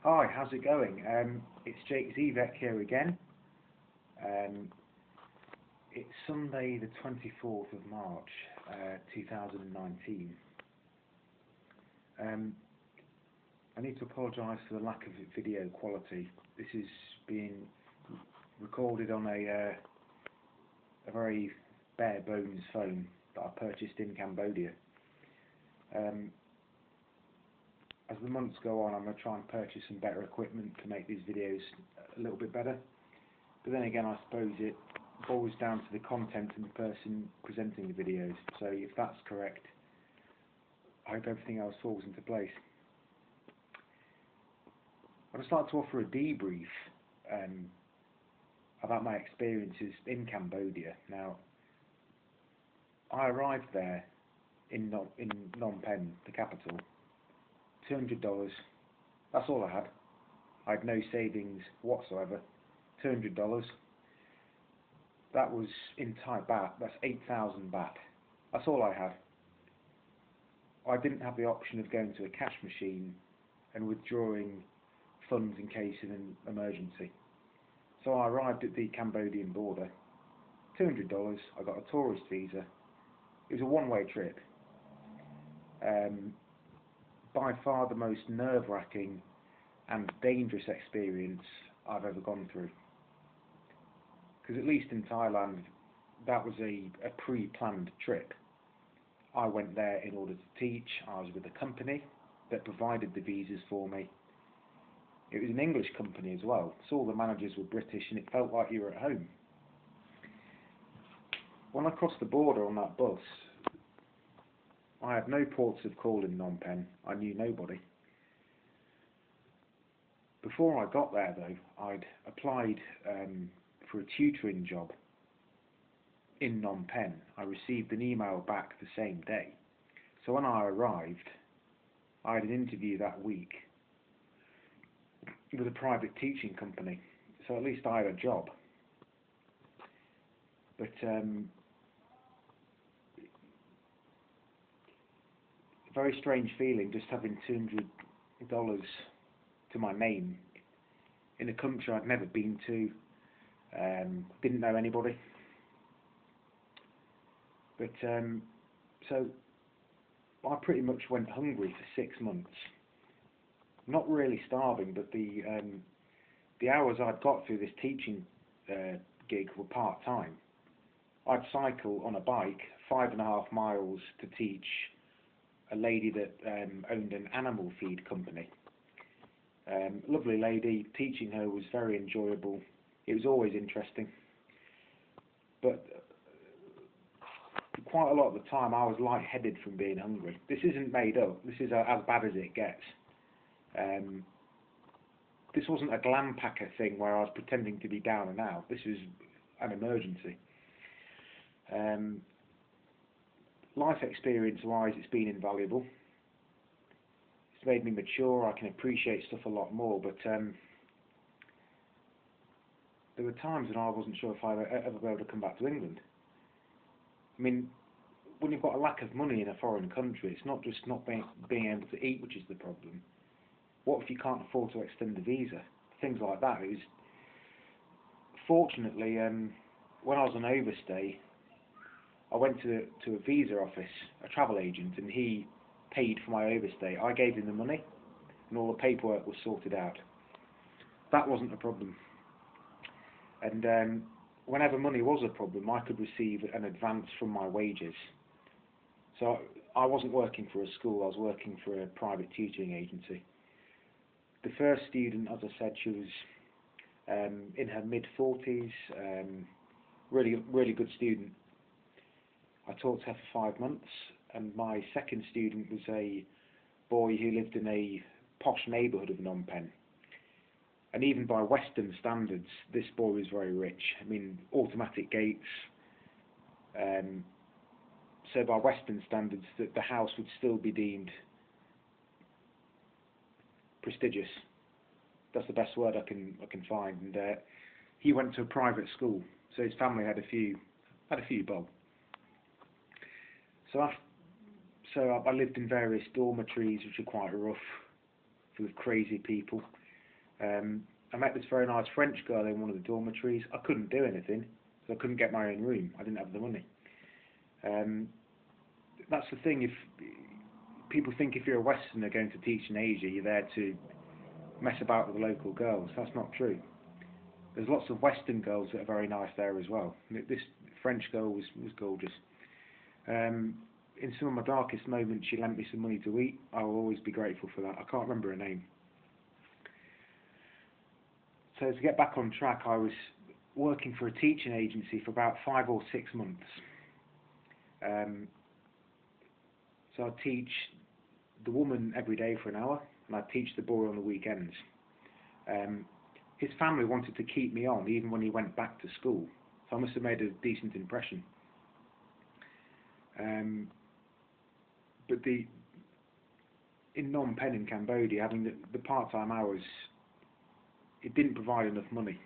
Hi, how's it going? It's Jake Zivek here again. Um, it's Sunday the 24th of March, 2019. I need to apologise for the lack of video quality. This is being recorded on a very bare bones phone that I purchased in Cambodia. As the months go on, I'm going to try and purchase some better equipment to make these videos a little bit better. But then again, I suppose it boils down to the content and the person presenting the videos. So if that's correct, I hope everything else falls into place. I'd just like to offer a debrief about my experiences in Cambodia. Now, I arrived there in Phnom Penh, the capital. $200, that's all I had. I had no savings whatsoever. $200. That was in Thai baht, that's 8,000 baht. That's all I had. I didn't have the option of going to a cash machine and withdrawing funds in case of an emergency. So I arrived at the Cambodian border. $200, I got a tourist visa. It was a one-way trip. By far the most nerve-wracking and dangerous experience I've ever gone through. Because at least in Thailand, that was a pre-planned trip. I went there in order to teach. I was with a company that provided the visas for me. It was an English company as well, so all the managers were British and it felt like you were at home. When I crossed the border on that bus, I had no ports of call in Phnom Penh. I knew nobody. Before I got there though, I'd applied for a tutoring job in Phnom Penh. I received an email back the same day. So when I arrived, I had an interview that week with a private teaching company. So at least I had a job. But very strange feeling just having $200 to my name in a country I'd never been to, didn't know anybody. But so I pretty much went hungry for 6 months. Not really starving, but the hours I'd got through this teaching gig were part-time. I'd cycle on a bike 5.5 miles to teach a lady that owned an animal feed company. Lovely lady. Teaching her was very enjoyable. It was always interesting. But quite a lot of the time I was lightheaded from being hungry. This isn't made up. This is as bad as it gets. This wasn't a glam packer thing where I was pretending to be down and out. This was an emergency. Life experience-wise, it's been invaluable. It's made me mature. I can appreciate stuff a lot more. But there were times when I wasn't sure if I'd ever be able to come back to England. I mean, when you've got a lack of money in a foreign country, it's not just not being able to eat, which is the problem. What if you can't afford to extend the visa? Things like that. It was fortunately when I was on overstay, I went to a visa office, a travel agent, and he paid for my overstay. I gave him the money, and all the paperwork was sorted out. That wasn't a problem. And whenever money was a problem, I could receive an advance from my wages. So I wasn't working for a school, I was working for a private tutoring agency. The first student, as I said, she was in her mid-40s, really good student. I taught her for 5 months, and my second student was a boy who lived in a posh neighbourhood of Phnom Penh. And even by Western standards, this boy was very rich. I mean, automatic gates. So by Western standards, the house would still be deemed prestigious. That's the best word I can find. And he went to a private school, so his family had a few bob. So I lived in various dormitories, which are quite rough, full of crazy people. I met this very nice French girl in one of the dormitories. I couldn't do anything, so I couldn't get my own room. I didn't have the money. That's the thing. If people think if you're a Westerner going to teach in Asia, you're there to mess about with the local girls. That's not true. There's lots of Western girls that are very nice there as well. This French girl was gorgeous. In some of my darkest moments, she lent me some money to eat. I will always be grateful for that. I can't remember her name. So to get back on track, I was working for a teaching agency for about 5 or 6 months. So I'd teach the woman every day for an hour, and I'd teach the boy on the weekends. His family wanted to keep me on even when he went back to school, so I must have made a decent impression. But in Phnom Penh in Cambodia, having the part-time hours, it didn't provide enough money.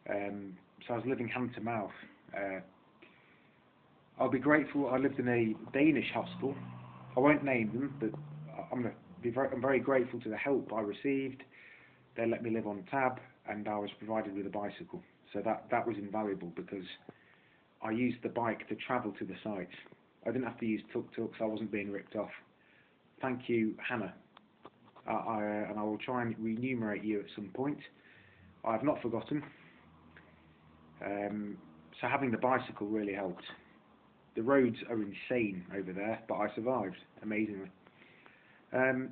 So I was living hand to mouth. I'll be grateful. I lived in a Danish hostel. I won't name them, but I'm very grateful to the help I received. They let me live on tab, and I was provided with a bicycle. So that was invaluable because I used the bike to travel to the sites. I didn't have to use tuk-tuks. I wasn't being ripped off. Thank you, Hannah. And I will try and remunerate you at some point. I have not forgotten. So having the bicycle really helped. The roads are insane over there, but I survived, amazingly. So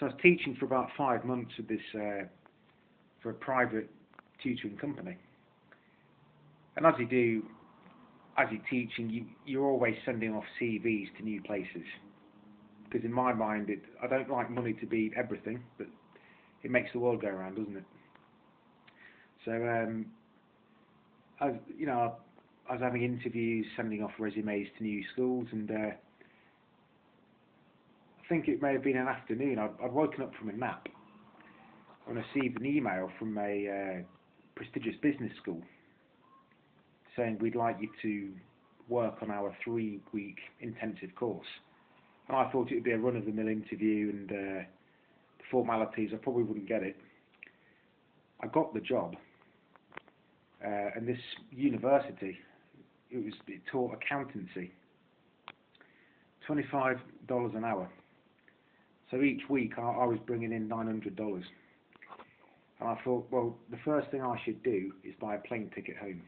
I was teaching for about 5 months with this, for a private tutoring company. And as you're teaching, you're always sending off CVs to new places. Because in my mind, I don't like money to be everything, but it makes the world go around, doesn't it? So, I was having interviews, sending off resumes to new schools, and I think it may have been an afternoon. I'd woken up from a nap and received an email from a prestigious business school saying we'd like you to work on our 3-week intensive course. And I thought it would be a run-of-the-mill interview and the formalities. I probably wouldn't get it. I got the job, and this university, it taught accountancy, $25 an hour. So each week I was bringing in $900. And I thought, well, the first thing I should do is buy a plane ticket home.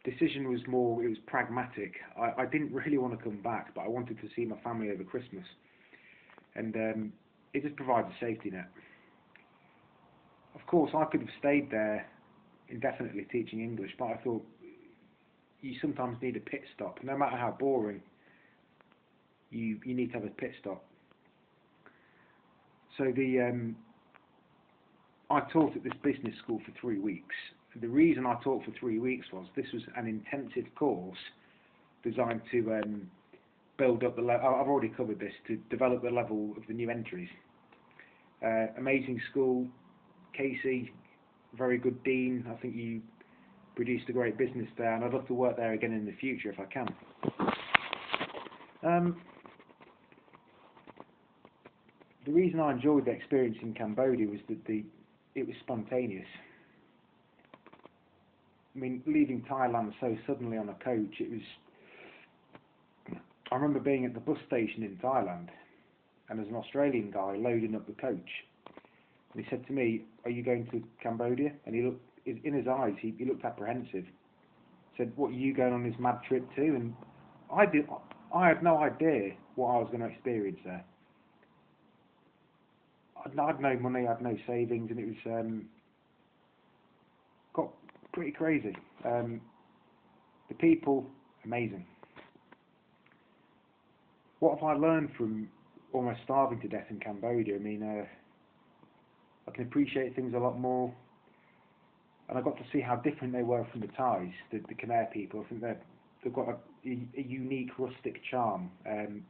Decision was it was pragmatic. I didn't really want to come back, but I wanted to see my family over Christmas. And it just provides a safety net. Of course, I could have stayed there indefinitely teaching English, but I thought you sometimes need a pit stop. No matter how boring, you need to have a pit stop. So I taught at this business school for 3 weeks. The reason I taught for 3 weeks was this was an intensive course designed to build up the level. I've already covered this, to develop the level of the new entries. Amazing school, Casey, very good dean. I think you produced a great business there, and I'd love to work there again in the future if I can. The reason I enjoyed the experience in Cambodia was that it was spontaneous. I mean, leaving Thailand so suddenly on a coach, I remember being at the bus station in Thailand, and there's an Australian guy loading up the coach. And he said to me, "Are you going to Cambodia?" And he looked, in his eyes, he looked apprehensive. He said, "What, are you going on this mad trip too?" And I had no idea what I was going to experience there. I'd no money, I had no savings, and it was got pretty crazy. The people, amazing. What have I learned from almost starving to death in Cambodia? I mean, I can appreciate things a lot more, and I got to see how different they were from the Thais, the Khmer people. I think they've got a unique rustic charm. I've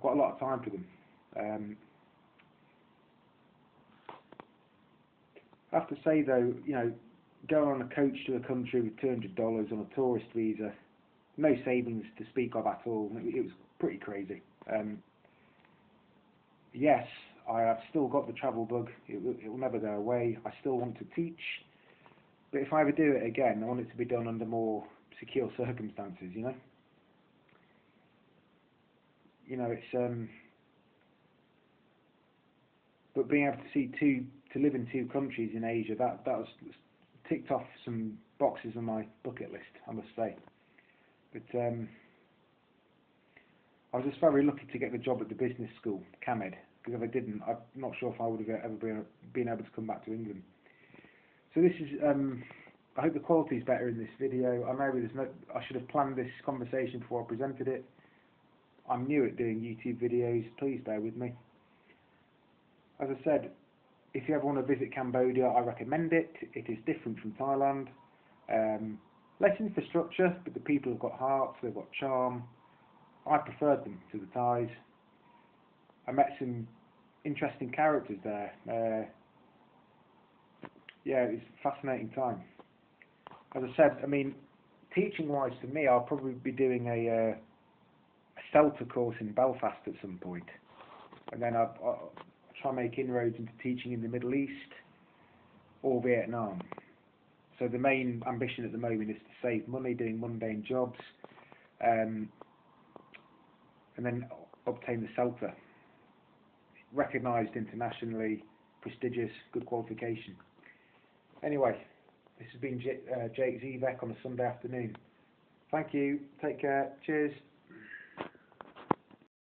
got a lot of time for them. I have to say though, going on a coach to a country with $200 on a tourist visa, no savings to speak of at all, it was pretty crazy. yes, I have still got the travel bug. It will never go away. I still want to teach, but if I ever do it again, I want it to be done under more secure circumstances. It's but being able to to live in two countries in Asia, that was ticked off some boxes on my bucket list, I must say. But I was just very lucky to get the job at the business school, CAMED, because if I didn't, I'm not sure if I would have ever been able to come back to England. So this is, I hope the quality is better in this video. I know I should have planned this conversation before I presented it. I'm new at doing YouTube videos, please bear with me. As I said, if you ever want to visit Cambodia, I recommend it. It is different from Thailand. Less infrastructure, but the people have got hearts, they've got charm. I preferred them to the Thais. I met some interesting characters there. Yeah, it was a fascinating time. As I said, I mean, teaching-wise for me, I'll probably be doing a CELTA course in Belfast at some point. And then I'll try and make inroads into teaching in the Middle East or Vietnam. So the main ambition at the moment is to save money doing mundane jobs, and then obtain the CELTA, recognised internationally, prestigious, good qualification. Anyway, this has been Jake Zivek on a Sunday afternoon. Thank you, take care, cheers.